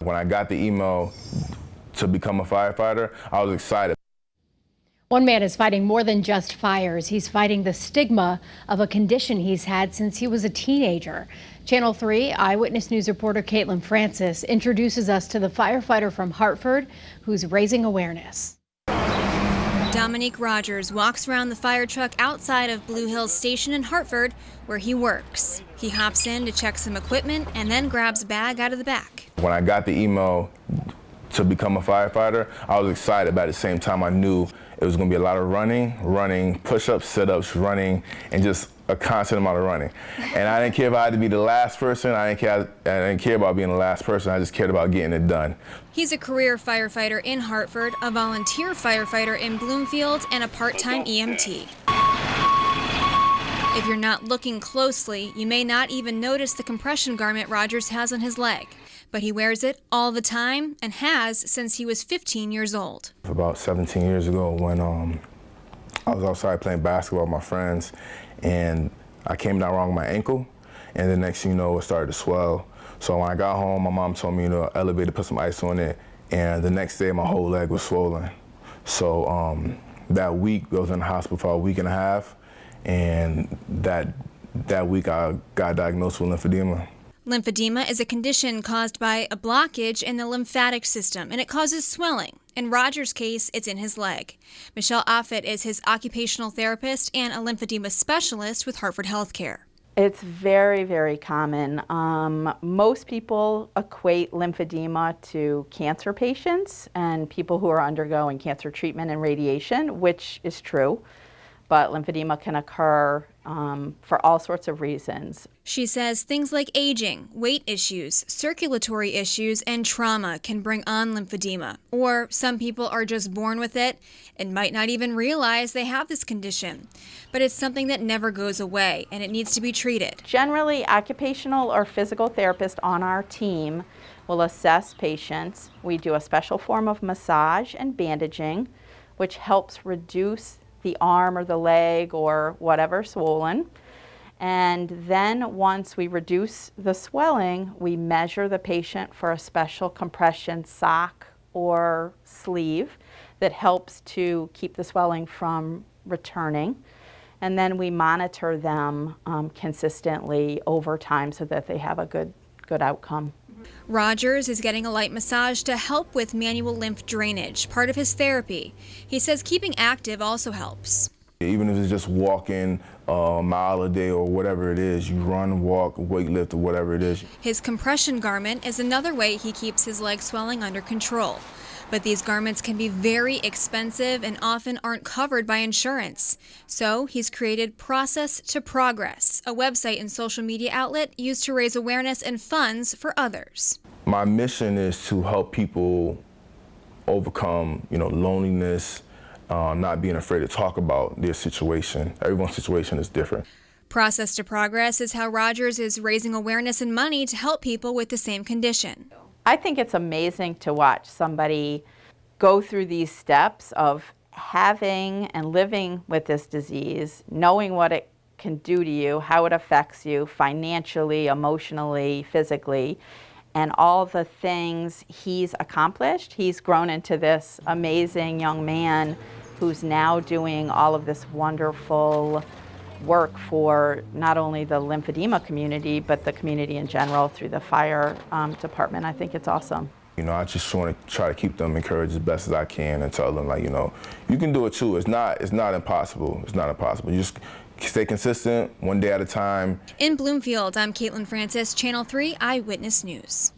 When I got the email to become a firefighter, I was excited. One man is fighting more than just fires. He's fighting the stigma of a condition he's had since he was a teenager. Channel 3 Eyewitness News reporter Caitlin Francis introduces us to the firefighter from Hartford who's raising awareness. Dominique Rogers walks around the fire truck outside of Blue Hills Station in Hartford, where he works. He hops in to check some equipment and then grabs a bag out of the back. When I got the email to become a firefighter, I was excited, but at the same time I knew it was going to be a lot of running, push-ups, sit-ups, running, and just a constant amount of running. And I didn't care if I had to be the last person. I didn't care about being the last person. I just cared about getting it done. He's a career firefighter in Hartford, a volunteer firefighter in Bloomfield, and a part-time EMT. If you're not looking closely, you may not even notice the compression garment Rogers has on his leg. But he wears it all the time and has since he was 15 years old. About 17 years ago when I was outside playing basketball with my friends and I came down wrong with my ankle, and the next thing you know, it started to swell. So when I got home, my mom told me, elevate it, put some ice on it, and the next day my whole leg was swollen. So that week, I was in the hospital for a week and a half, and that week I got diagnosed with lymphedema. Lymphedema is a condition caused by a blockage in the lymphatic system, and it causes swelling. In Rogers' case, it's in his leg. Michelle Offit is his occupational therapist and a lymphedema specialist with Hartford Healthcare. It's very, very common. Most people equate lymphedema to cancer patients and people who are undergoing cancer treatment and radiation, which is true. But lymphedema can occur for all sorts of reasons. She says things like aging, weight issues, circulatory issues, and trauma can bring on lymphedema. Or some people are just born with it and might not even realize they have this condition. But it's something that never goes away, and it needs to be treated. Generally, occupational or physical therapist on our team will assess patients. We do a special form of massage and bandaging, which helps reduce the arm or the leg or whatever swollen. And then once we reduce the swelling, we measure the patient for a special compression sock or sleeve that helps to keep the swelling from returning. And then we monitor them consistently over time so that they have a good outcome. Rogers is getting a light massage to help with manual lymph drainage, part of his therapy. He says keeping active also helps. Even if it's just walking a mile a day or whatever it is, you run, walk, weight lift, or whatever it is. His compression garment is another way he keeps his leg swelling under control. But these garments can be very expensive and often aren't covered by insurance. So he's created Process to Progress, a website and social media outlet used to raise awareness and funds for others. My mission is to help people overcome, loneliness, not being afraid to talk about their situation. Everyone's situation is different. Process to Progress is how Rogers is raising awareness and money to help people with the same condition. I think it's amazing to watch somebody go through these steps of having and living with this disease, knowing what it can do to you, how it affects you financially, emotionally, physically, and all the things he's accomplished. He's grown into this amazing young man who's now doing all of this wonderful work for not only the lymphedema community, but the community in general through the fire department. I think it's awesome. I just want to try to keep them encouraged as best as I can and tell them, you can do it too. It's not impossible. It's not impossible. You just stay consistent, one day at a time. In Bloomfield, I'm Caitlin Francis, Channel 3 Eyewitness News.